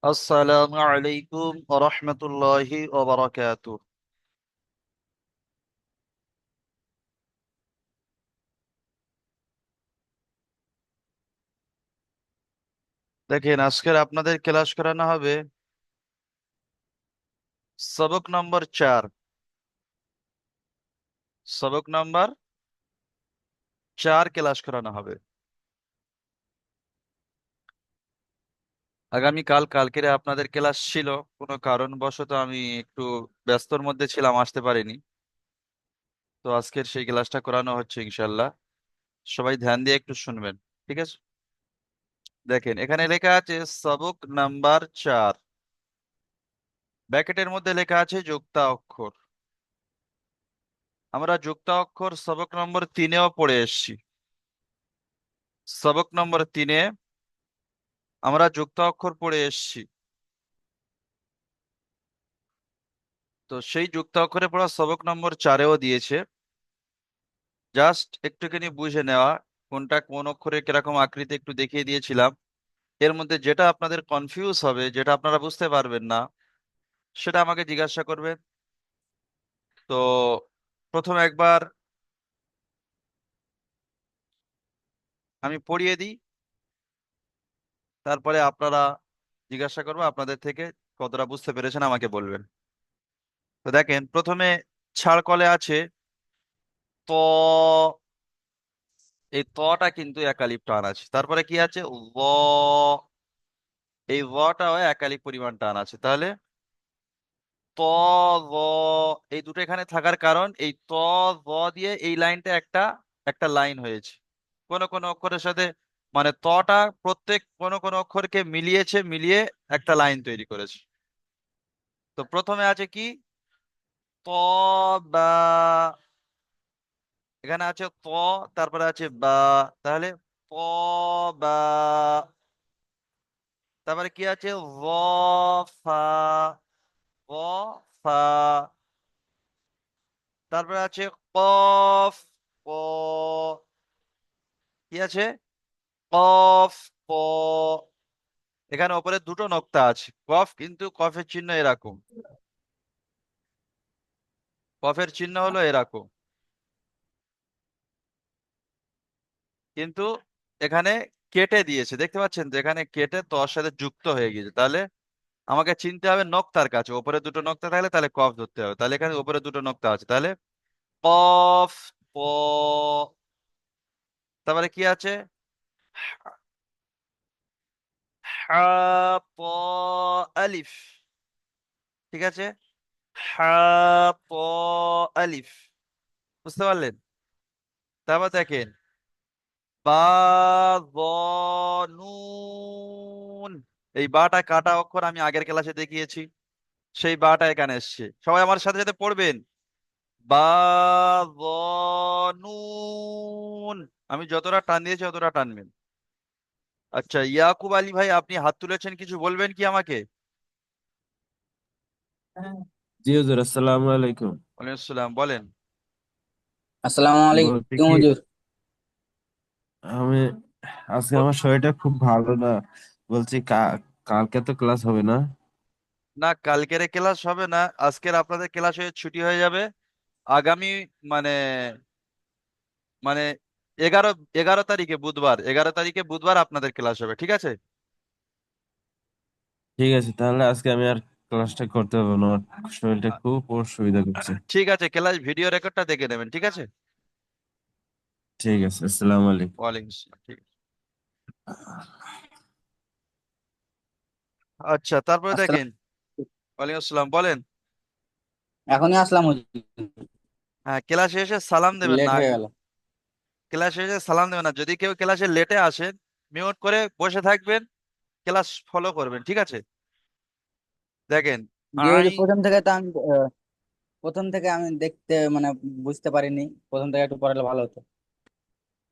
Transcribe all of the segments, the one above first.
আসসালামু আলাইকুম ওয়া রাহমাতুল্লাহি ওয়া বারাকাতুহু। দেখেন, আজকের আপনাদের ক্লাস করানো হবে সবক নম্বর 4। সবক নম্বর 4 ক্লাস করানো হবে। কালকের আপনাদের ক্লাস ছিল, কোনো কারণবশত আমি একটু ব্যস্তর মধ্যে ছিলাম, আসতে পারিনি। তো আজকের সেই ক্লাসটা করানো হচ্ছে ইনশাল্লাহ। সবাই ধ্যান দিয়ে একটু শুনবেন, ঠিক আছে? দেখেন, এখানে লেখা আছে সবক নাম্বার 4। ব্র্যাকেটের মধ্যে লেখা আছে যুক্তা অক্ষর। আমরা যুক্তা অক্ষর সবক নম্বর 3-এও পড়ে এসেছি। সবক নম্বর 3-এ আমরা যুক্ত অক্ষর পড়ে এসেছি। তো সেই যুক্ত অক্ষরে পড়া সবক নম্বর 4-এও দিয়েছে। জাস্ট একটুখানি বুঝে নেওয়া, কোনটা কোন অক্ষরে কিরকম আকৃতি একটু দেখিয়ে দিয়েছিলাম। এর মধ্যে যেটা আপনাদের কনফিউজ হবে, যেটা আপনারা বুঝতে পারবেন না, সেটা আমাকে জিজ্ঞাসা করবেন। তো প্রথম একবার আমি পড়িয়ে দিই, তারপরে আপনারা জিজ্ঞাসা করবো, আপনাদের থেকে কতটা বুঝতে পেরেছেন আমাকে বলবেন। তো দেখেন, প্রথমে ছাড় কলে আছে ত। এই তটা কিন্তু একালিপ টান আছে। তারপরে কি আছে ল। এই লটাও একালিপ পরিমাণ টান আছে। তাহলে ত ল, এই দুটো এখানে থাকার কারণ এই ত ল দিয়ে এই লাইনটা একটা একটা লাইন হয়েছে। কোন কোন অক্ষরের সাথে, মানে তটা প্রত্যেক কোন কোন অক্ষরকে মিলিয়েছে, মিলিয়ে একটা লাইন তৈরি করেছে। তো প্রথমে আছে কি ত বা, এখানে আছে ত, তারপরে আছে বা। তাহলে ত বা। তারপরে কি আছে ভ, ফা, ভ, ফা। তারপরে আছে কফ, ক। কি আছে কফ, ক। এখানে উপরে দুটো নোক্তা আছে। কফ, কিন্তু কফের চিহ্ন এরকম। কফের চিহ্ন হলো এরকম, কিন্তু এখানে কেটে দিয়েছে, দেখতে পাচ্ছেন তো? এখানে কেটে তোর সাথে যুক্ত হয়ে গিয়েছে। তাহলে আমাকে চিনতে হবে নোক্তার কাছে। উপরে দুটো নোক্তা থাকলে তাহলে কফ ধরতে হবে। তাহলে এখানে উপরে দুটো নোক্তা আছে, তাহলে কফ, প। তারপরে কি আছে হা, প, আলিফ। ঠিক আছে, হা, প, আলিফ। বুঝতে পারলেন? তারপর দেখেন বা, য, নুন। এই বাটা কাটা অক্ষর আমি আগের ক্লাসে দেখিয়েছি। সেই বাটা এখানে এসছে। সবাই আমার সাথে সাথে পড়বেন। বা, য, নুন। আমি যতটা টান দিয়েছি অতটা টানবেন। আচ্ছা, ইয়াকুব আলী ভাই, আপনি হাত তুলেছেন, কিছু বলবেন কি আমাকে? জি হুজুর, আসসালামু আলাইকুম। ওয়ালাইকুম আসসালাম, বলেন। আসসালামু বলতে আলাইকুম কি, হুজুর। আমি আজকে ব- আমার শরীরটা খুব ভালো না। বলছি কালকে তো ক্লাস হবে না? না, কালকের ক্লাস হবে না। আজকের আপনাদের ক্লাস হয়ে ছুটি হয়ে যাবে। আগামী, মানে মানে 11 11 তারিখে বুধবার, 11 তারিখে বুধবার আপনাদের ক্লাস হবে, ঠিক আছে? ঠিক আছে, তাহলে আজকে আমি আর ক্লাসটা করতে হবে না, আমার শরীরটা খুব অসুবিধা করছে। ঠিক আছে, ক্লাস ভিডিও রেকর্ডটা দেখে নেবেন, ঠিক আছে? ঠিক আছে, আসসালামু আলাইকুম। ওয়ালাইকুম আসসালাম, ঠিক আছে। আচ্ছা, তারপরে আসসালাম। দেখেন। ওয়ালাইকুম আসসালাম, বলেন। এখনই আসলাম হুজুর, হ্যাঁ, ক্লাসে এসে সালাম একটু দেবেন লেট না। হয়ে গেল। ক্লাসে এসে সালাম দেবেন না। যদি কেউ ক্লাসে লেটে আসেন, মিউট করে বসে থাকবেন, ক্লাস ফলো করবেন, ঠিক আছে? দেখেন, জি আই। হুজুর, প্রথম থেকে আমি দেখতে মানে বুঝতে পারিনি। প্রথম থেকে একটু পড়ালে ভালো হতো।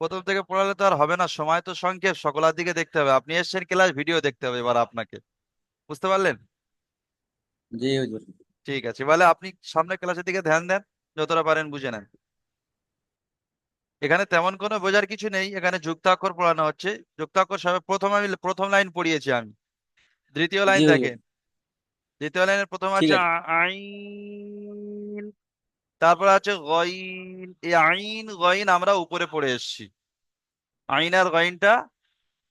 প্রথম থেকে পড়ালে তো আর হবে না, সময় তো সংক্ষেপ, সকলের দিকে দেখতে হবে। আপনি এসেছেন ক্লাস, ভিডিও দেখতে হবে এবার আপনাকে। বুঝতে পারলেন? জি হুজুর। ঠিক আছে, বলে আপনি সামনে ক্লাসের দিকে ধ্যান দেন, যতটা পারেন বুঝে নেন। এখানে তেমন কোনো বোঝার কিছু নেই, এখানে যুক্তাক্ষর পড়ানো হচ্ছে। যুক্তাক্ষর সবে প্রথম লাইন পড়িয়েছি আমি। দ্বিতীয় লাইন জি হুজুর। দেখেন, দ্বিতীয় লাইনের প্রথম ঠিক আছে আছে। আইন, তারপর আছে গইন। এই আইন গইন আমরা উপরে পড়ে এসেছি, আইন আর গইনটা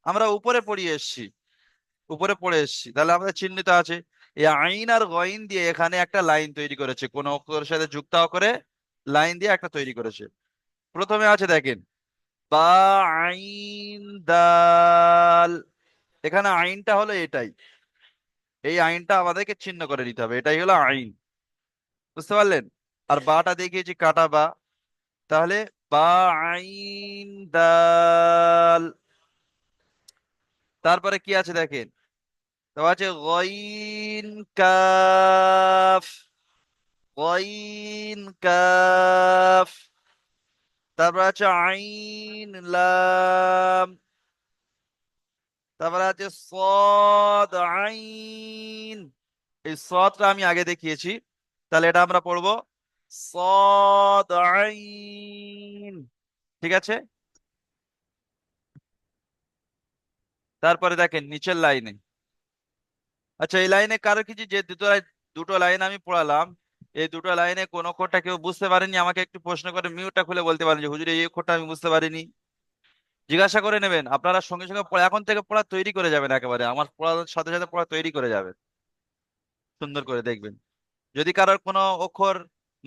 আমরা উপরে পড়িয়ে এসেছি, উপরে পড়ে এসেছি, তাহলে আমাদের চিহ্নিত আছে। এই আইন আর গইন দিয়ে এখানে একটা লাইন তৈরি করেছে, কোন অক্ষরের সাথে যুক্ত করে লাইন দিয়ে একটা তৈরি করেছে। প্রথমে আছে দেখেন বা, আইন দাল। এখানে আইনটা হলো এটাই, এই আইনটা আমাদেরকে চিহ্ন করে নিতে হবে, এটাই হলো আইন। বুঝতে পারলেন? আর বাটা দেখিয়েছি কাটা বা, তাহলে বা আইন দাল। তারপরে কি আছে দেখেন, তো আছে গইন কাফ, গইন কাফ। তারপর আছে আইন লাম। তারপর আছে সদ আইন। এই সদটা আমি আগে দেখিয়েছি, তাহলে এটা আমরা পড়বো সদ আইন। ঠিক আছে। তারপরে দেখেন নিচের লাইনে, আচ্ছা এই লাইনে কারো কিছু, যে দুটো লাইন আমি পড়ালাম, এই দুটো লাইনে কোন অক্ষরটা কেউ বুঝতে পারেনি, আমাকে একটু প্রশ্ন করে মিউটটা খুলে বলতে পারেন যে হুজুর এই অক্ষরটা আমি বুঝতে পারিনি। জিজ্ঞাসা করে নেবেন, আপনারা সঙ্গে সঙ্গে এখন থেকে পড়া তৈরি করে যাবেন, একেবারে আমার পড়ার সাথে সাথে পড়া তৈরি করে যাবেন, সুন্দর করে দেখবেন। যদি কারোর কোনো অক্ষর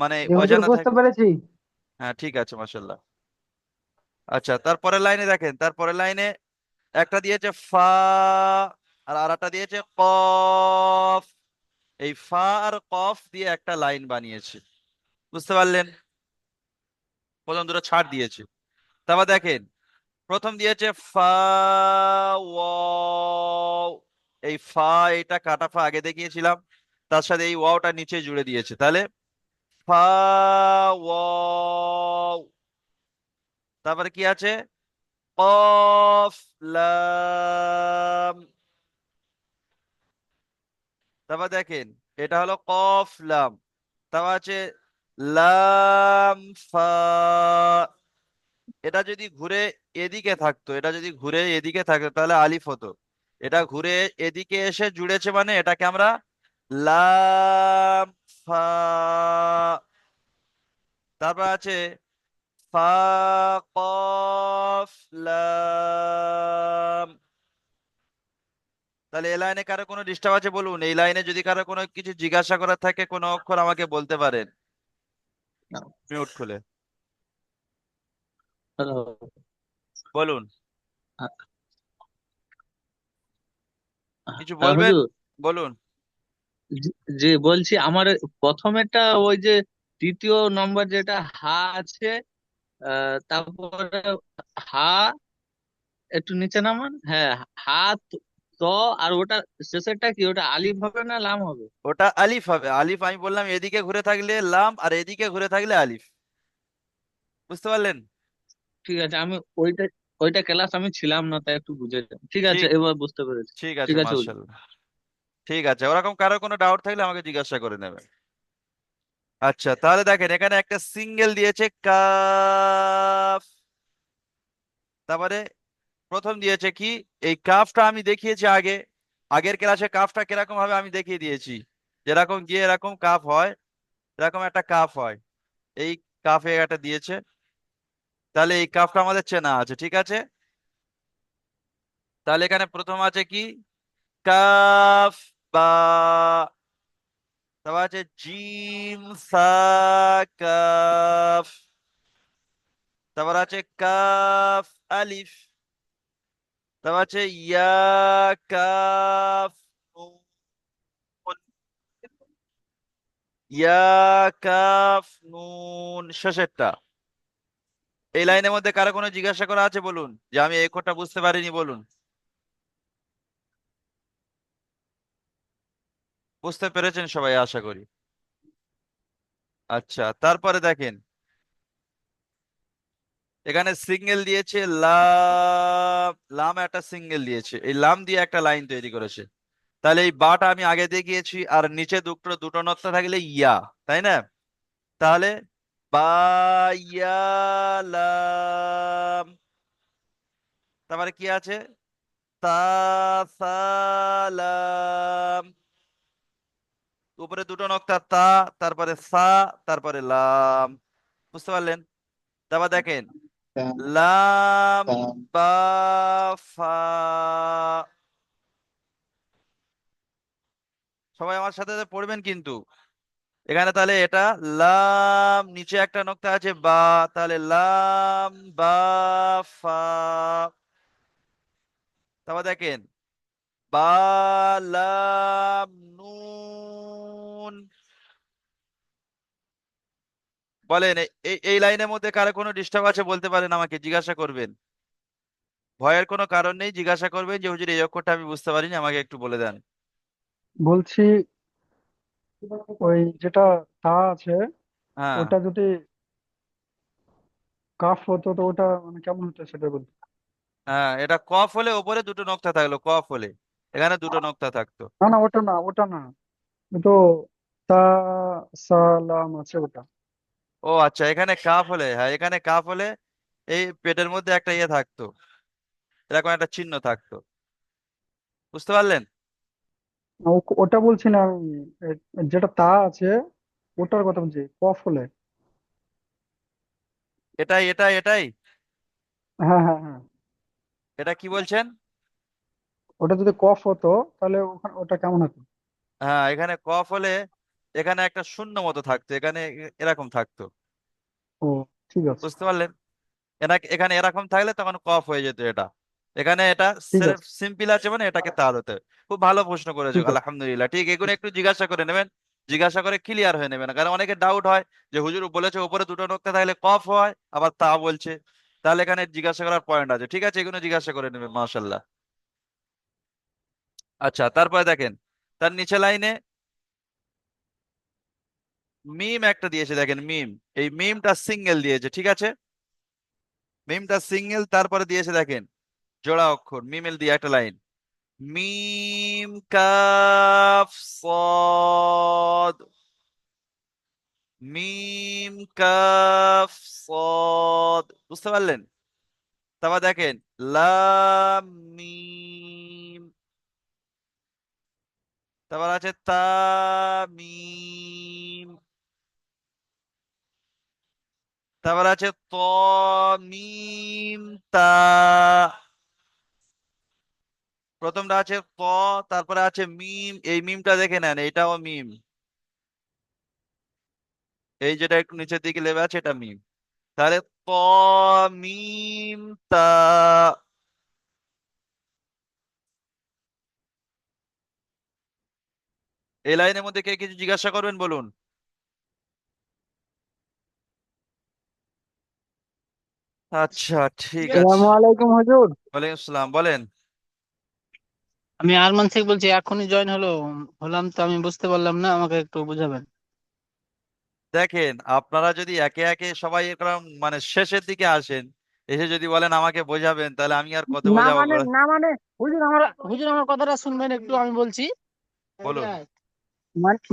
মানে জি হুজুর, অজানা বুঝতে থাকে। পেরেছি। হ্যাঁ ঠিক আছে, মাশাল্লাহ। আচ্ছা তারপরের লাইনে দেখেন, তারপরের লাইনে একটা দিয়েছে ফা, আর আরেকটা দিয়েছে কফ। এই ফা আর কফ দিয়ে একটা লাইন বানিয়েছে, বুঝতে পারলেন? প্রথম দুটো ছাড় দিয়েছে। তারপর দেখেন প্রথম দিয়েছে ফা ওয়াও। এই ফা, এটা কাটা ফা আগে দেখিয়েছিলাম, তার সাথে এই ওয়াওটা নিচে জুড়ে দিয়েছে, তাহলে ফা ওয়াও। তারপরে কি আছে, কফ লাম। তারপর দেখেন এটা হলো কফ লাম। তারপর আছে লাম ফা। এটা যদি ঘুরে এদিকে থাকতো, এটা যদি ঘুরে এদিকে থাকতো তাহলে আলিফ হতো। এটা ঘুরে এদিকে এসে জুড়েছে মানে এটাকে আমরা লাম ফা। তারপর আছে ফা কফ লাম। তাহলে এই লাইনে কারো কোনো ডিস্টার্ব আছে বলুন, এই লাইনে যদি কারো কোনো কিছু জিজ্ঞাসা করার থাকে কোনো অক্ষর আমাকে বলতে পারেন মিউট খুলে। বলুন, কিছু বলবেন, হুজুর, বলুন। জি জি, বলছি আমার প্রথমেরটা ওই যে তৃতীয় নম্বর যেটা হা আছে, তারপরে হা একটু নিচে নামান, হ্যাঁ, হা ত, আর ওটা শেষেরটা কি, ওটা আলিফ হবে না লাম হবে? ওটা আলিফ হবে, আলিফ আমি বললাম এদিকে ঘুরে থাকলে লাম আর এদিকে ঘুরে থাকলে আলিফ। বুঝতে পারলেন? ঠিক আছে, আমি ওইটা ওইটা ক্লাস আমি ছিলাম না, তাই একটু বুঝে যাই। ঠিক আছে, ঠিক, এবার বুঝতে পেরেছি। ঠিক ঠিক আছে আছে হুজুর। মার্শাল্লাহ। ঠিক আছে, ওরকম কারো কোনো ডাউট থাকলে আমাকে জিজ্ঞাসা করে নেবে। আচ্ছা তাহলে দেখেন এখানে একটা সিঙ্গেল দিয়েছে কাফ। তারপরে প্রথম দিয়েছে কি, এই কাফটা আমি দেখিয়েছি আগে, আগের ক্লাসে কাফটা কিরকম ভাবে আমি দেখিয়ে দিয়েছি, যেরকম গিয়ে এরকম কাফ হয়, এরকম একটা কাফ হয়, এই কাফে একটা দিয়েছে, তাহলে এই কাফটা আমাদের চেনা আছে, ঠিক আছে। তাহলে এখানে প্রথম আছে কি, কাফ বা। তারপর আছে জিম সা কাফ। তারপর আছে কাফ আলিফ। তারপর আছে ইয়া কাফ নুন। ইয়া কাফ নুন শেষেরটা। এই লাইনের মধ্যে কারো কোনো জিজ্ঞাসা করা আছে বলুন, যে আমি এই কোডটা বুঝতে পারিনি বলুন। বুঝতে পেরেছেন সবাই আশা করি। আচ্ছা তারপরে দেখেন এখানে সিঙ্গেল দিয়েছে লাম, লাম একটা সিঙ্গেল দিয়েছে, এই লাম দিয়ে একটা লাইন তৈরি করেছে, তাহলে এই বাটা আমি আগে দেখিয়েছি, আর নিচে দুটো দুটো নক্তা থাকলে ইয়া, তাই না? তাহলে বা ইয়া লাম। তারপরে কি আছে, তা সা লাম, উপরে দুটো নক্তা তা, তারপরে সা, তারপরে লাম। বুঝতে পারলেন? তারপর দেখেন লাম বা ফা। সবাই আমার সাথে সাথে পড়বেন কিন্তু। এখানে তাহলে এটা লাম, নিচে একটা নক্তা আছে বা, তাহলে লাম বা ফা। তারপর দেখেন বা লাম নুন। বলেন এই লাইনের মধ্যে কারো কোনো ডিস্টার্ব আছে বলতে পারেন, আমাকে জিজ্ঞাসা করবেন। ভয়ের কোনো কারণ নেই, জিজ্ঞাসা করবেন যে হুজুর এই অক্ষরটা আমি বুঝতে পারিনি, আমাকে একটু বলে দেন। বলছি ওই যেটা তা আছে হ্যাঁ, ওটা যদি কাফ হতো তো ওটা মানে কেমন হতো সেটা বলতো। হ্যাঁ, এটা কফ হলে ওপরে দুটো নক্তা থাকলো, কফ হলে এখানে দুটো নক্তা থাকতো। না না ওটা না, ওটা না, ও তো তা সালাম আছে ওটা। ও আচ্ছা, এখানে কাফ হলে, হ্যাঁ এখানে কাফ হলে এই পেটের মধ্যে একটা ইয়ে থাকতো, এরকম একটা চিহ্ন থাকতো। বুঝতে পারলেন? না, ওটা বলছি না আমি, যেটা তা আছে ওটার কথা বলছি কফ হলে। এটাই। হ্যাঁ হ্যাঁ হ্যাঁ, এটা কি বলছেন? ওটা যদি কফ হতো তাহলে ওখানে ওটা কেমন হতো। হ্যাঁ, এখানে কফ হলে এখানে একটা শূন্য মতো থাকতো, এখানে এরকম থাকতো। ও ঠিক আছে, বুঝতে পারলেন? এখানে এরকম থাকলে তখন কফ হয়ে যেত এটা। এখানে এটা ঠিক সেলফ আছে, সিম্পল আছে, মানে এটাকে তার হতে হবে। খুব ভালো প্রশ্ন করেছো, ঠিক আছে, আলহামদুলিল্লাহ। ঠিক, এগুলো একটু জিজ্ঞাসা করে নেবেন, জিজ্ঞাসা করে ক্লিয়ার হয়ে নেবেন, কারণ অনেকে ডাউট হয় যে হুজুর বলেছে উপরে দুটো নোক্তা থাকলে কফ হয়, আবার তা বলছে। তাহলে এখানে জিজ্ঞাসা করার পয়েন্ট আছে, ঠিক আছে, এগুলো জিজ্ঞাসা করে নেবেন, মাশাল্লাহ। আচ্ছা, তারপরে দেখেন তার নিচে লাইনে মিম একটা দিয়েছে, দেখেন মিম। এই মিমটা সিঙ্গেল দিয়েছে, ঠিক আছে, মিমটা সিঙ্গেল। তারপরে দিয়েছে দেখেন জোড়া অক্ষর মিমেল দিয়ে একটা লাইন, মিম কাফ সদ, মিম কাফ সদ। বুঝতে পারলেন? তারপর দেখেন লাম মিম, তারপর আছে তা মিম, তারপর আছে ত মিম তা। প্রথমটা আছে ত, তারপরে আছে মিম, এই মিমটা দেখে নেন, এটাও মিম। এই যেটা একটু নিচের দিকে লেবে আছে এটা মিম। তাহলে ত মিম তা। এই লাইনের মধ্যে কে কিছু জিজ্ঞাসা করবেন বলুন। আচ্ছা, ঠিক আছে। আসসালামু আলাইকুম হুজুর। ওয়ালাইকুম আসসালাম, বলেন। আমি আরমান শেখ বলছি, এখনই জয়েন হলাম তো, আমি বুঝতে পারলাম না, আমাকে একটু বুঝাবেন। দেখেন আপনারা যদি একে একে সবাই এরকম মানে শেষের দিকে আসেন, এসে যদি বলেন আমাকে বোঝাবেন, তাহলে আমি আর কত না বোঝাবো মানে না মানে হুজুর আমার কথাটা শুনবেন একটু, আমি বলছি। বলুন।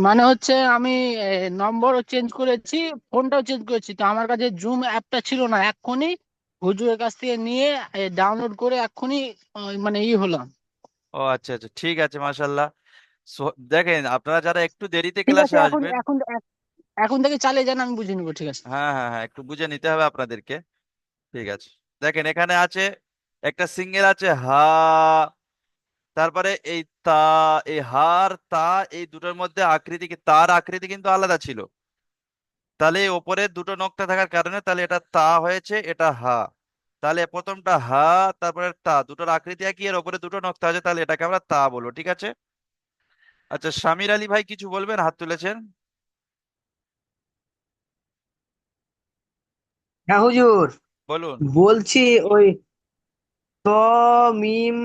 মানে হচ্ছে আমি নম্বরও চেঞ্জ করেছি, ফোনটাও চেঞ্জ করেছি, তো আমার কাছে জুম অ্যাপটা ছিল না, এক্ষুনি হুজুরের কাছ থেকে নিয়ে ডাউনলোড করে এক্ষুনি মানে হলাম। ও আচ্ছা আচ্ছা, ঠিক আছে, মাশাল্লাহ। দেখেন আপনারা যারা একটু দেরিতে ঠিক আছে, ক্লাসে এখন আসবেন, এখন এখন থেকে চালিয়ে যান, আমি বুঝে নিবো, ঠিক আছে। হ্যাঁ হ্যাঁ হ্যাঁ, একটু বুঝে নিতে হবে আপনাদেরকে। ঠিক আছে, দেখেন এখানে আছে একটা সিঙ্গেল আছে হা, তারপরে এই তা, এই হার তা, এই দুটোর মধ্যে আকৃতি কি, তার আকৃতি কিন্তু আলাদা ছিল। তাহলে এই ওপরে দুটো নক্তা থাকার কারণে তাহলে এটা তা হয়েছে, এটা হা। তাহলে প্রথমটা হা, তারপরে তা, দুটোর আকৃতি একই, এর ওপরে দুটো নক্তা আছে, তাহলে এটাকে আমরা তা বলবো, ঠিক আছে। আচ্ছা, শামির আলী ভাই কিছু বলবেন, হাত তুলেছেন, হ্যাঁ হুজুর, বলুন। বলছি ওই ত মিম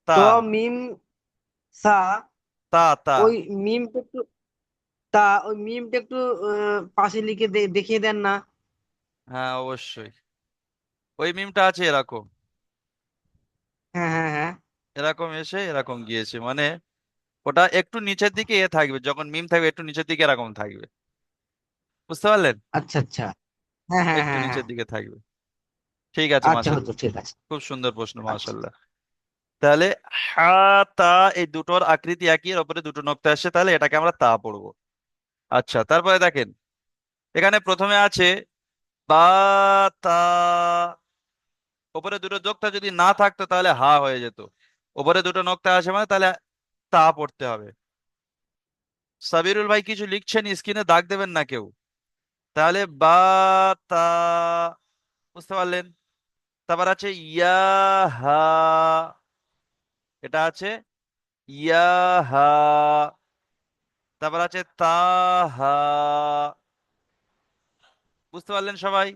ত তা, মিম সা, তা। ওই মিমটা একটু ওই মিমটা একটু পাশে লিখে দেখিয়ে দেন না। হ্যাঁ অবশ্যই, ওই মিমটা আছে এরকম, হ্যাঁ হ্যাঁ হ্যাঁ, এরকম এসে এরকম গিয়েছে, মানে ওটা একটু নিচের দিকে এ থাকবে, যখন মিম থাকবে একটু নিচের দিকে এরকম থাকবে। বুঝতে পারলেন? আচ্ছা আচ্ছা, হ্যাঁ হ্যাঁ একটু হ্যাঁ হ্যাঁ, নিচের দিকে থাকবে। ঠিক আছে, আচ্ছা মাশাল্লাহ, হুজুর ঠিক আছে। খুব সুন্দর প্রশ্ন, আচ্ছা, মাশাল্লাহ। তাহলে হা তা এই দুটোর আকৃতি একই, এর উপরে দুটো নোক্তা আসছে, তাহলে এটাকে আমরা তা পড়বো। আচ্ছা, তারপরে দেখেন এখানে প্রথমে আছে বা তা, উপরে দুটো নোক্তা যদি না থাকতো তাহলে হা হয়ে যেত। উপরে দুটো নোক্তা আছে মানে তাহলে তা পড়তে হবে। সাবিরুল ভাই কিছু লিখছেন, স্ক্রিনে দাগ দেবেন না কেউ। তাহলে বা তা, বুঝতে পারলেন? তারপর আছে ইয়া হা, এটা আছে ইয়া হা। তারপর আছে তা হা, বুঝতে পারলেন সবাই?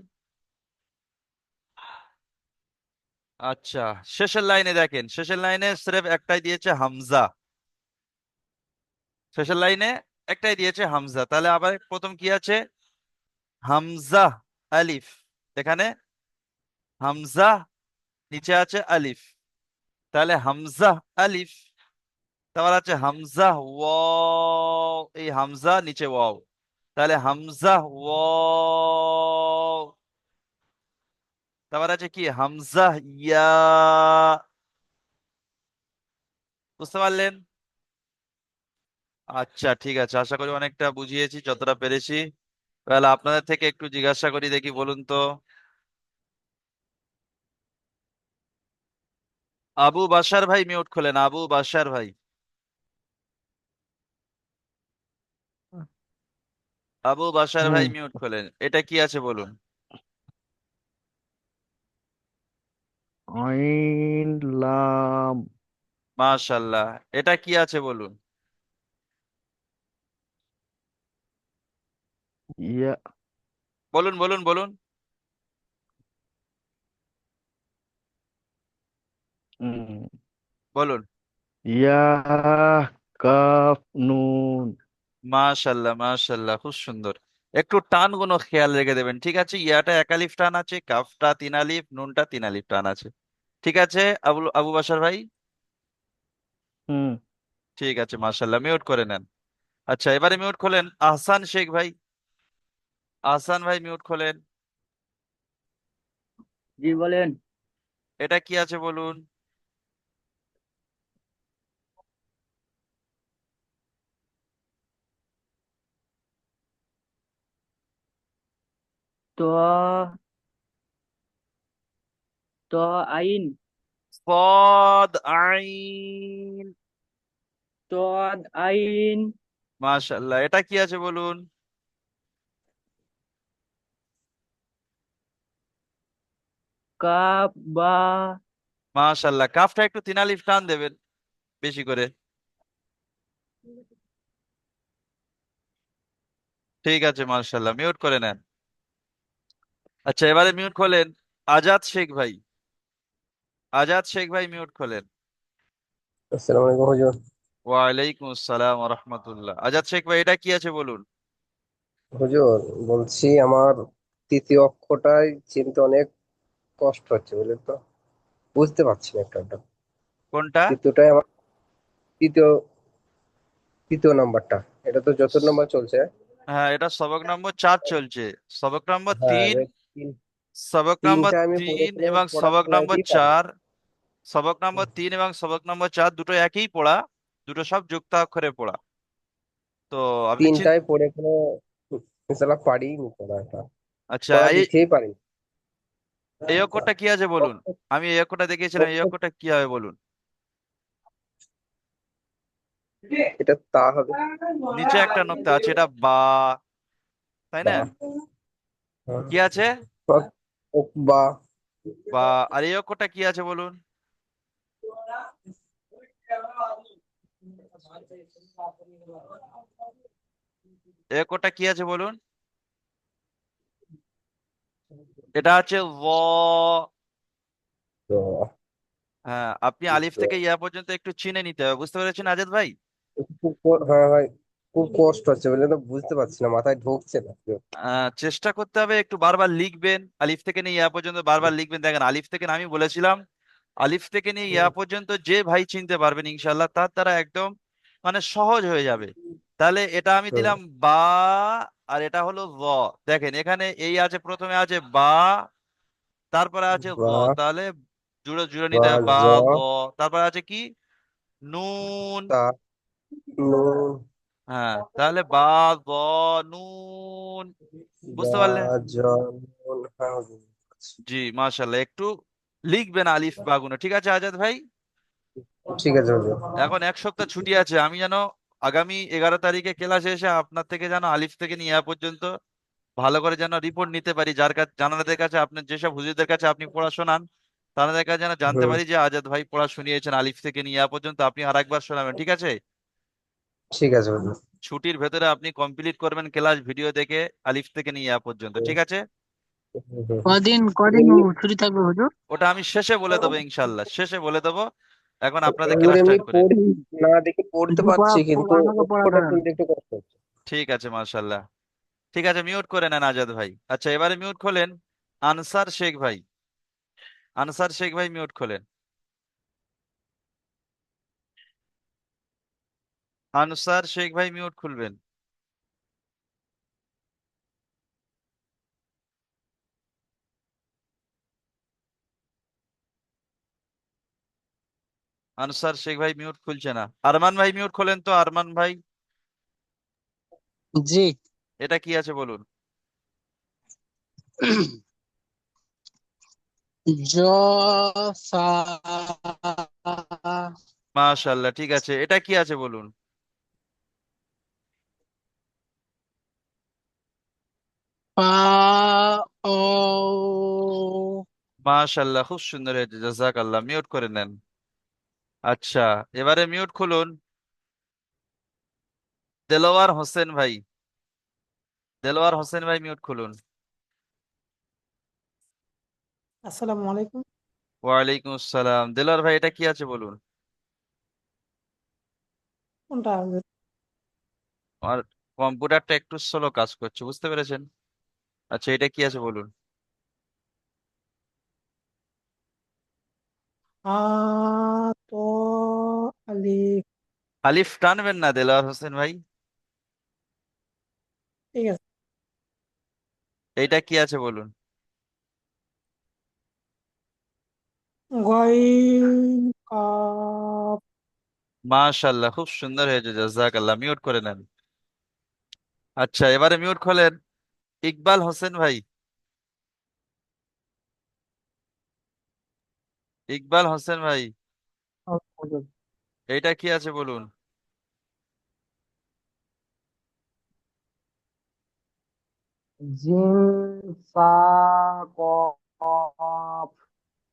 আচ্ছা, শেষের লাইনে দেখেন, শেষের লাইনে স্রেফ একটাই দিয়েছে হামজা। শেষের লাইনে একটাই দিয়েছে হামজা, তাহলে আবার প্রথম কি আছে? হামজা আলিফ। এখানে হামজা, নিচে আছে আলিফ, তাহলে হামজা আলিফ। তারপর আছে হামজা ওয়াও, এই হামজা নিচে ওয়াও, তাহলে হামজা ওয়াও। তারপর আছে কি হামজা ইয়া, বুঝতে পারলেন? আচ্ছা ঠিক আছে, আশা করি অনেকটা বুঝিয়েছি যতটা পেরেছি। তাহলে আপনাদের থেকে একটু জিজ্ঞাসা করি দেখি, বলুন তো, আবু বাশার ভাই মিউট খোলেন, আবু বাশার ভাই, আবু বাশার ভাই হুম। মিউট খোলেন। এটা কি আছে বলুন? আইন লাম মাশাল্লাহ। এটা কি আছে বলুন? ইয়া বলুন বলুন বলুন। উম, বলুন। ইয়া কাফ নুন। মাশাল্লাহ মাশাল্লাহ, খুব সুন্দর। একটু টান গুলো খেয়াল রেখে দেবেন, ঠিক আছে? ইয়াটা এক আলিফ টান আছে, কাফটা তিন আলিফ, নুনটা তিন আলিফ টান আছে। ঠিক আছে আবু আবু বাশার ভাই? হুম। ঠিক আছে, মাশাল্লাহ, মিউট করে নেন। আচ্ছা, এবারে মিউট খোলেন আহসান শেখ ভাই, আহসান ভাই মিউট খোলেন। জি বলেন। এটা কি আছে বলুন? তো তো আইন, صاد আইন। তো আইন, মাশাল্লাহ। এটা কি আছে বলুন? কাফ বা, মাশাল্লাহ, কাফটা একটু তিন আলিফ টান দেবেন বেশি করে। ঠিক আছে, মাশাল্লাহ, মিউট করে নেন। আচ্ছা, এবারে মিউট খোলেন আজাদ শেখ ভাই, আজাদ শেখ ভাই মিউট খোলেন। আসসালামু আলাইকুম হুজুর। ওয়ালাইকুম আসসালাম ওয়া রাহমাতুল্লাহ। আজাদ শেখ ভাই, এটা কি আছে বলুন? হুজুর বলছি আমার তৃতীয় অক্ষরটাই চিনতে অনেক কষ্ট হচ্ছে বুঝলেন তো, বুঝতে পারছি না একটা। কোনটা? তৃতীয়টাই আমার তৃতীয় তৃতীয় নাম্বারটা, এটা তো যত নাম্বার চলছে। হ্যাঁ, এটা সবক নম্বর 4 চলছে। সবক নম্বর হ্যাঁ 3, এবার তিন সবক নম্বর তিনটা আমি পড়ে 3 কোনো এবং সবক নম্বর পড়াশোনাতেই পারি 4, সবক নম্বর 3 এবং সবক নম্বর 4 দুটো একই পড়া, দুটো সব যুক্তাক্ষরে পড়া। তো আপনি তিনটাই পড়ে কোনো ইনশাল্লাহ পারিনি পড়াটা, আচ্ছা, পড়া এই লিখেই পারি। এই অক্ষরটা কি আছে বলুন? আমি এই অক্ষরটা দেখিয়েছিলাম, এই অক্ষরটা কি হবে বলুন? এটা তা হবে। নিচে একটা নোক্তা আছে, এটা বা, তাই না? বা, হ্যাঁ, কি আছে? বা, বা। আর এই অক্ষরটা কি আছে বলুন? এই অক্ষরটা কি আছে বলুন? এটা আছে ল। তো হ্যাঁ, আপনি আলিফ থেকে ইয়া পর্যন্ত একটু চিনে নিতে হবে, বুঝতে পেরেছেন আজাদ ভাই? হ্যাঁ ভাই, খুব কষ্ট হচ্ছে বুঝলেন তো, বুঝতে পারছি না, মাথায় ঢুকছে না। চেষ্টা করতে হবে, একটু বারবার লিখবেন, আলিফ থেকে নিয়ে ইয়া পর্যন্ত বারবার লিখবেন। দেখেন আলিফ থেকে আমি বলেছিলাম, আলিফ থেকে নিয়ে ইয়া পর্যন্ত যে ভাই চিনতে পারবেন ইনশাল্লাহ তার দ্বারা একদম মানে সহজ হয়ে যাবে। তাহলে এটা আমি হুম, দিলাম বা, আর এটা হলো ল। দেখেন এখানে এই আছে, প্রথমে আছে বা, তারপরে আছে ল, বা, তাহলে জুড়ে জুড়ে বা নিতে হবে, বা জ ব। তারপর আছে কি? নুন। তা নুন হ্যাঁ, তাহলে বা ব নুন। বুঝতে বা পারলে? জ নুন। হ্যাঁ হুজুর। জি, মাশাল্লাহ। একটু লিখবেন আলিফ বা গুনে, ঠিক আছে আজাদ ভাই? ঠিক আছে হুজুর। এখন এক সপ্তাহ ছুটি আছে, আমি যেন আগামী 11 তারিখে ক্লাসে এসে আপনার থেকে যেন আলিফ থেকে নিয়ে পর্যন্ত ভালো করে যেন রিপোর্ট নিতে পারি, যার কাছে জানাদের কাছে আপনি যেসব হুজুরদের কাছে আপনি পড়া শোনান, তাদের কাছে যেন জানতে হুম। পারি যে আজাদ ভাই পড়া শুনিয়েছেন আলিফ থেকে নিয়ে পর্যন্ত, আপনি আরেকবার শোনাবেন, ঠিক আছে? ঠিক আছে হুজুর। ছুটির ভেতরে আপনি কমপ্লিট করবেন ক্লাস ভিডিও দেখে আলিফ থেকে নিয়ে পর্যন্ত, হুম, ঠিক আছে? হুম, হুম। কদিন কদিন এমনি ছুটি থাকবে হুজুর? ওটা আমি শেষে বলে দেবো, ইনশাল্লাহ শেষে বলে দেবো। এখন আপনাদের হুজুর ক্লাস এমনি স্টার্ট করেন। না দেখে পড়তে একটু পারছি, কিন্তু আমাকে পড়া অক্ষরটা ধরান। তুলতে একটু কষ্ট হচ্ছে। ঠিক আছে, মাশাল্লাহ। ঠিক আছে, মিউট করে নেন আজাদ ভাই। আচ্ছা, এবারে মিউট খোলেন আনসার শেখ ভাই। আনসার শেখ ভাই মিউট খোলেন। আনসার শেখ ভাই মিউট খুলবেন। আনসার শেখ ভাই মিউট খুলছে না। আরমান ভাই মিউট খোলেন তো, আরমান ভাই। জি। এটা কি আছে বলুন? জ সা মাশাল্লাহ, ঠিক আছে। এটা কি আছে বলুন? পা ও মাশাল্লাহ, খুব সুন্দর হয়েছে, জাযাকাল্লাহ। মিউট করে নেন। আচ্ছা, এবারে মিউট খুলুন দেলোয়ার হোসেন ভাই। দেলোয়ার হোসেন ভাই মিউট খুলুন। আসসালামু আলাইকুম। ওয়ালাইকুম আসসালাম। দেলোয়ার ভাই, এটা কি আছে বলুন? কোনটা? আমার কম্পিউটারটা একটু স্লো কাজ করছে, বুঝতে পেরেছেন? আচ্ছা, এটা কি আছে বলুন? আ তো আলিফ। আলিফ টানবেন না দেলোয়ার হোসেন ভাই। ঠিক আছে। এইটা কি আছে বলুন? গইন কাফ। মাশাল্লাহ, খুব সুন্দর হয়েছে, জাযাকাল্লাহ। মিউট করে নেন। আচ্ছা, এবারে মিউট খোলেন ইকবাল হোসেন ভাই। ইকবাল হোসেন ভাই, হুজুর। এইটা কি আছে বলুন? জিম সা কফ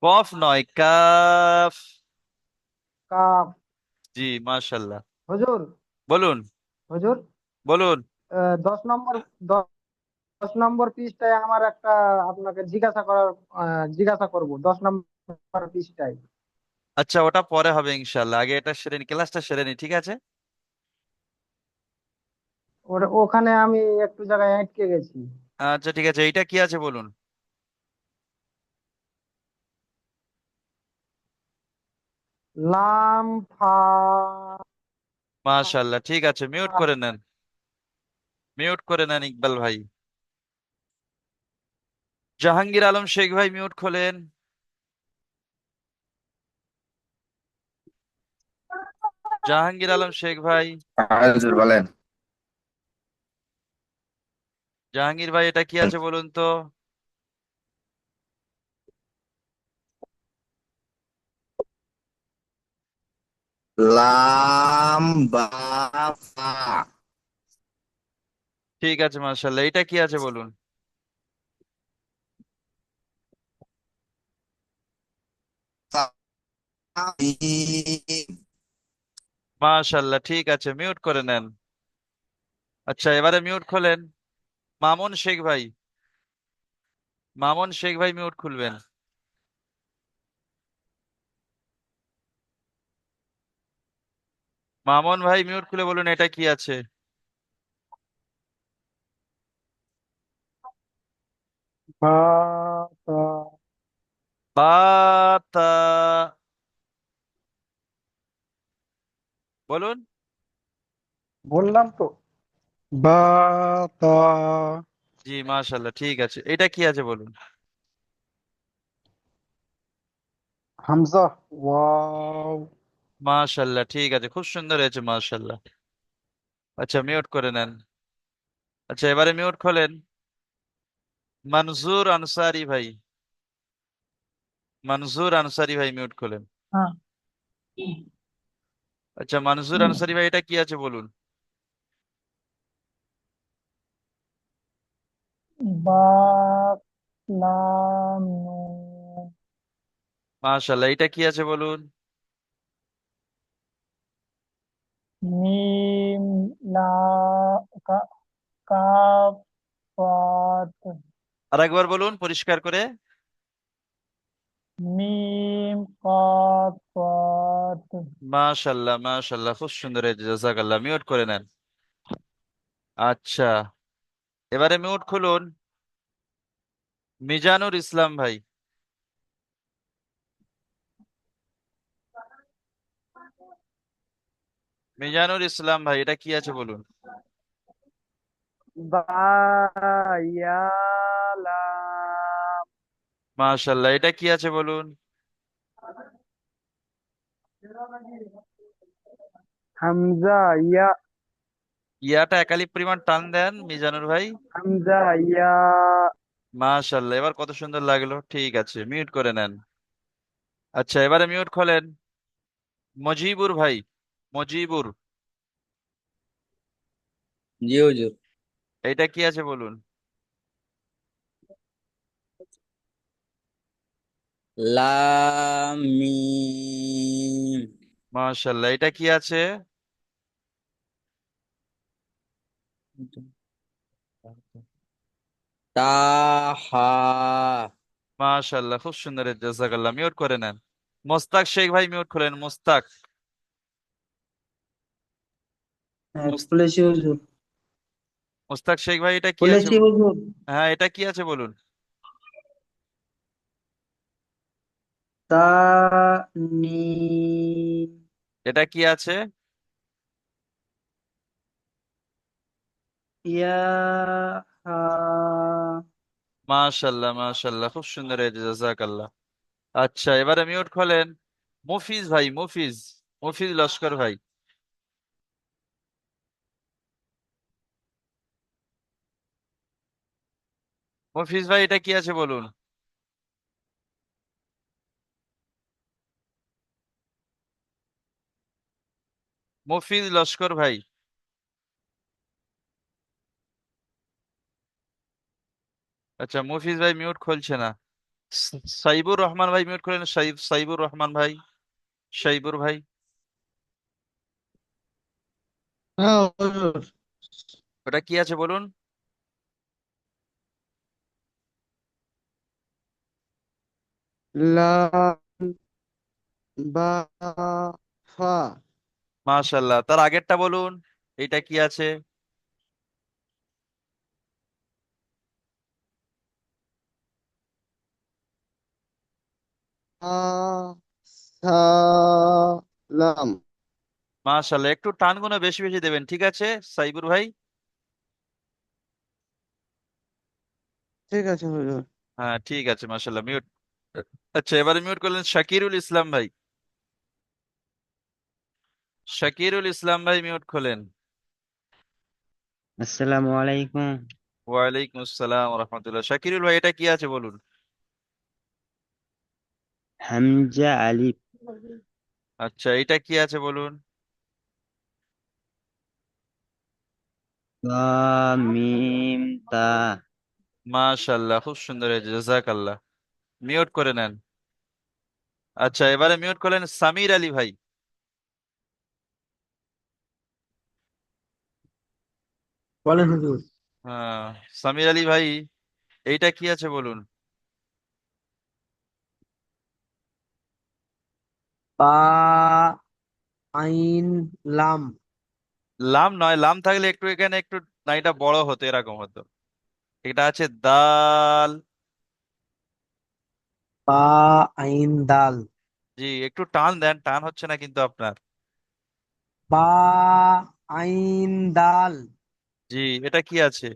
কফ নয়, কাফ। কাফ। জি, মাশাল্লাহ। হুজুর, বলুন। হুজুর, বলুন। 10 নম্বর 10 নম্বর পৃষ্ঠায় আমার একটা আপনাকে জিজ্ঞাসা করব 10 নম্বর পৃষ্ঠায়। আচ্ছা, ওটা পরে হবে ইনশাল্লাহ, আগে এটা সেরে নি, ক্লাসটা সেরে নি, ঠিক আছে? ওখানে আমি একটু জায়গায় আটকে গেছি। আচ্ছা, ঠিক আছে। এইটা কি আছে বলুন? লাম ফা মাশাল্লাহ, ঠিক আছে। মিউট করে নেন। মিউট করে নেন ইকবাল ভাই। জাহাঙ্গীর আলম শেখ ভাই মিউট খোলেন। জাহাঙ্গীর আলম শেখ ভাই। হ্যাঁ হুজুর বলেন। জাহাঙ্গীর ভাই, এটা কি আছে বলুন তো? লাম বা ফা ঠিক আছে, মাশাল্লাহ। এটা কি আছে বলুন? সা মিম। মাশাল্লাহ, ঠিক আছে। মিউট করে নেন। আচ্ছা, এবারে মিউট খোলেন মামুন শেখ ভাই। মামুন শেখ ভাই মিউট খুলবেন। মামুন ভাই মিউট খুলে বলুন এটা কি আছে? বা তা বাতা। বলুন। বললাম তো। বা তা জি, মাশাল্লাহ, ঠিক আছে। এটা কি আছে বলুন? হামজা। ওয়াও। মাশাল্লাহ, ঠিক আছে, খুব সুন্দর হয়েছে, মাশাল্লাহ। আচ্ছা, মিউট করে নেন। আচ্ছা, এবারে মিউট খোলেন। মনজুর আনসারি ভাই, মনজুর আনসারি ভাই, মিউট খোলেন। হ্যাঁ। আচ্ছা, মনজুর আনসারি ভাই, এটা কি আছে বলুন। বা, লাম, নুন, মাশাল্লাহ, এটা কি আছে বলুন। মিম, লা, কা- কাফ, সাদ, আর একবার বলুন পরিষ্কার করে। মিম, কাফ, সাদ। মাশাল্লাহ, মাশাল্লাহ, খুব সুন্দর হয়েছে, জাযাকাল্লাহ। মিউট করে নেন। আচ্ছা, এবারে মিউট খুলুন। মিজানুর ইসলাম ভাই, মিজানুর ইসলাম ভাই, এটা কি আছে বলুন। বা, ইয়া, লাম, মাশাল্লাহ, এটা কি আছে বলুন। হামজা, ইয়া, ইয়াটা একালিপ পরিমাণ টান দেন মিজানুর ভাই। হামজা, ইয়া। মাশাল্লাহ, এবার কত সুন্দর লাগলো, ঠিক আছে, মিউট করে নেন। আচ্ছা, এবারে মিউট খোলেন। মজিবুর ভাই, মজিবুর, জি হুজুর। এটা কি আছে বলুন। লাম মিম মাশাল্লাহ, এটা কি আছে। তা হা। মাশাল্লাহ, খুব সুন্দর, জাযাকাল্লাহ। মিউট করে নেন। মোস্তাক শেখ ভাই, মিউট খোলেন, মোস্তাক। হ্যাঁ, মোস- খুলেছি হুজুর। মোস্তাক শেখ ভাই, এটা কি আছে খুলেছি হুজুর। হ্যাঁ, এটা কি আছে বলুন। তা, নি, এটা কি আছে। ইয়া, হা। মাশাল্লাহ, মাশাল্লাহ, খুব সুন্দর হয়েছে, জাযাকাল্লাহ। আচ্ছা, এবারে মিউট খোলেন। মুফিজ ভাই, মুফিজ, মুফিজ লস্কর ভাই, মুফিজ ভাই, এটা কি আছে বলুন। মুফিজ লস্কর ভাই। আচ্ছা, মুফিজ ভাই মিউট খুলছে না। সাইবুর রহমান ভাই, মিউট খোলেন, সাইবুর রহমান ভাই, সাইবুর ভাই। হ্যাঁ হুজুর। ওটা কি আছে বলুন। লাম, বা, ফা, মাশাল্লাহ, তার আগেরটা বলুন, এটা কি আছে। আ, সালাম। মাশাল্লাহ, একটু টান গুলো বেশি বেশি দেবেন, ঠিক আছে সাইবুর ভাই। ঠিক আছে হুজুর। হ্যাঁ, ঠিক আছে, মাশাল্লাহ, মিউট। আচ্ছা, এবারে মিউট করলেন শাকিরুল ইসলাম ভাই, শাকিরুল ইসলাম ভাই, মিউট খোলেন। আসসালামু আলাইকুম। ওয়ালাইকুম আসসালাম রহমতুল্লাহ। শাকিরুল ভাই, এটা কি আছে বলুন। হামজা আলিফ। আচ্ছা, এটা কি আছে বলুন। তা মিম তা। মাশাল্লাহ, খুব সুন্দর হয়েছে, জাযাকাল্লাহ। মিউট করে নেন। আচ্ছা, এবারে মিউট করলেন সামির আলী ভাই। বলেন হুজুর। হ্যাঁ, সামির আলী ভাই, এইটা কি আছে বলুন। পা, আইন, লাম। লাম নয়, লাম থাকলে একটু এখানে একটু নাইটা বড় হতো, এরকম হতো। এটা আছে দাল। পা, আইন, দাল। জি, একটু টান দেন, টান হচ্ছে না কিন্তু আপনার। পা, আইন, দাল। জি, এটা কি আছে।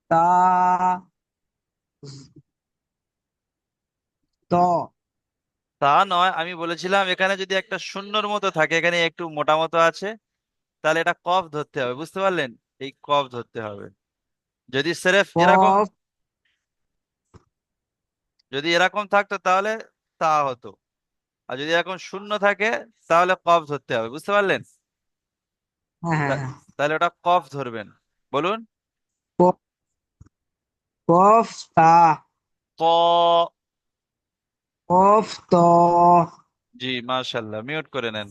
তা ত তা নয়, আমি বলেছিলাম এখানে যদি একটা শূন্যর মতো থাকে, এখানে একটু মোটা মতো আছে, তাহলে এটা কফ ধরতে হবে, বুঝতে পারলেন? এই কফ ধরতে হবে। যদি সেরেফ এরকম, কফ যদি এরকম থাকতো তাহলে তা হতো, আর যদি এখন শূন্য থাকে তাহলে কফ ধরতে হবে, বুঝতে পারলেন? হ্যাঁ হ্যাঁ তা- হ্যাঁ তাহলে ওটা কফ ধরবেন। বলুন। ক- কফ তা ক। কফ ত জি, মাশাল্লাহ, মিউট করে নেন।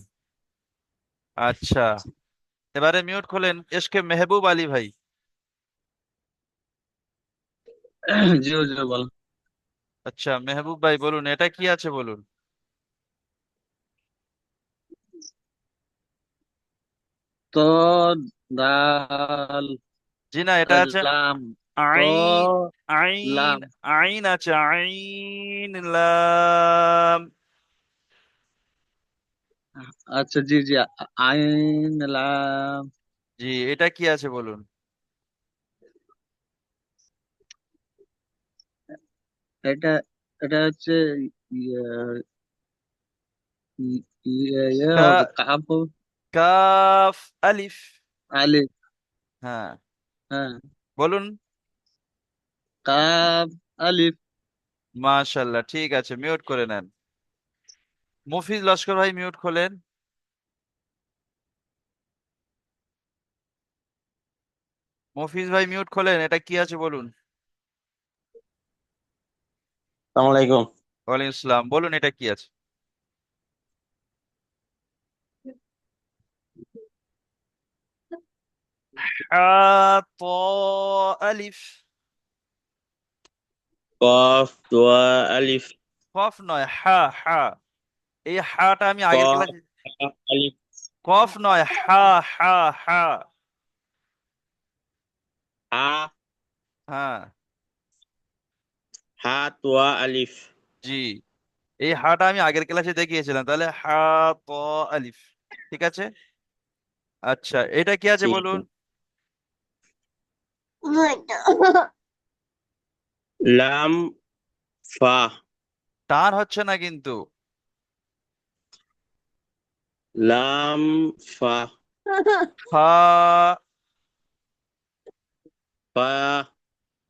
আচ্ছা, এবারে মিউট খোলেন এসকে মেহবুব আলী ভাই। জি হুজুর বল। আচ্ছা মেহবুব ভাই বলুন, এটা কি আছে বলুন। তো দাল জি না, এটা আছে লাম তো আইন। আইন। লাম। আইন আছে, আইন লাম। আচ্ছা জি জি আইন লাম। জি, এটা কি আছে বলুন। এটা এটা হচ্ছে ইয়ে ইয়ে কা হবে কাপ কাফ আলিফ। আলিফ। হ্যাঁ, হ্যাঁ বলুন। কাপ আলিফ। মাশাল্লাহ, ঠিক আছে, মিউট করে নেন। মফিজ লস্কর ভাই মিউট খোলেন। মফিজ ভাই মিউট খোলেন, এটা কি আছে বলুন। আসসালামু আলাইকুম। ওয়ালাইকুম আসসালাম, বলুন এটা কি আছে। হা ত আলিফ। কফ দোয়া আলিফ কফ নয়, হা হা। এই হাটা আমি আগের কফ ক্লাসে, আলিফ কফ নয়, হা হা হা। হা হ্যাঁ। হা তোয়া আলিফ। জি, এই হাটা আমি আগের ক্লাসে দেখিয়েছিলাম, তাহলে হা ত আলিফ। ঠিক আছে। আচ্ছা, এটা কি আছে ঠিক বলুন। লাম ফা টান হচ্ছে না কিন্তু। লাম ফা ফা। ফা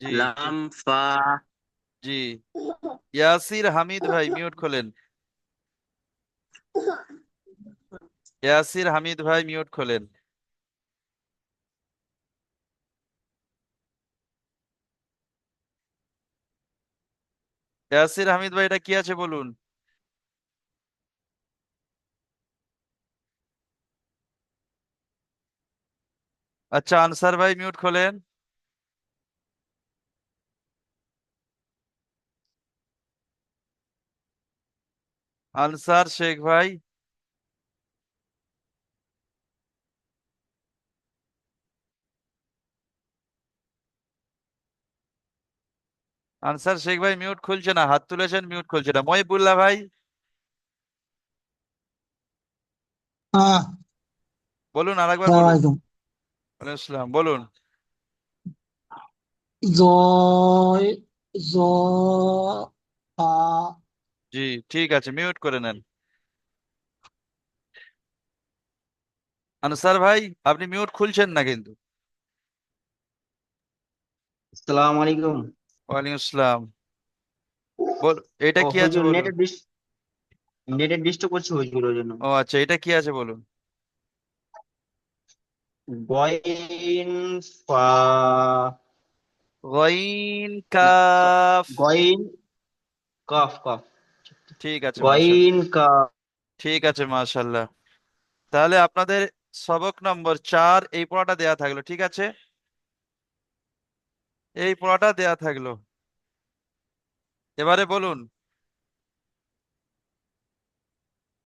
জি। লাম ফা জি। ইয়াসির হামিদ ভাই মিউট খোলেন। ইয়াসির হামিদ ভাই মিউট খোলেন। ইয়াসির হামিদ ভাই, এটা কি আছে বলুন। আচ্ছা, আনসার ভাই মিউট খোলেন। আনসার শেখ ভাই। আনসার শেখ ভাই মিউট খুলছে না, হাত তুলেছেন মিউট খুলছে না। মহিবুল্লাহ ভাই হ্যাঁ, বলুন, আরেকবার আসসালামু বলুন। আলাইকুম। ওয়ালাইকুম আসসালাম, বলুন। জয় জ ফা জি, ঠিক আছে, মিউট করে নেন। আনসার ভাই, আপনি মিউট খুলছেন না কিন্তু। আসসালামু আলাইকুম। ওয়ালাইকুম আসসালাম, বল। এটা ও কি আছে হুজুর বলুন। নেটের ডিস্টার্ব করছে হুজুর ওই জন্য। ও আচ্ছা, এটা কি আছে বলুন। গয়েন ফা গইন না, কাফ। গয়েন কফ কফ ঠিক আছে, মাশাআল্লাহ। গয়েন কফ। ঠিক আছে, মাশাআল্লাহ। তাহলে আপনাদের সবক নম্বর 4 এই পড়াটা দেয়া থাকলো, ঠিক আছে। এই পড়াটা দেয়া থাকলো। এবারে বলুন,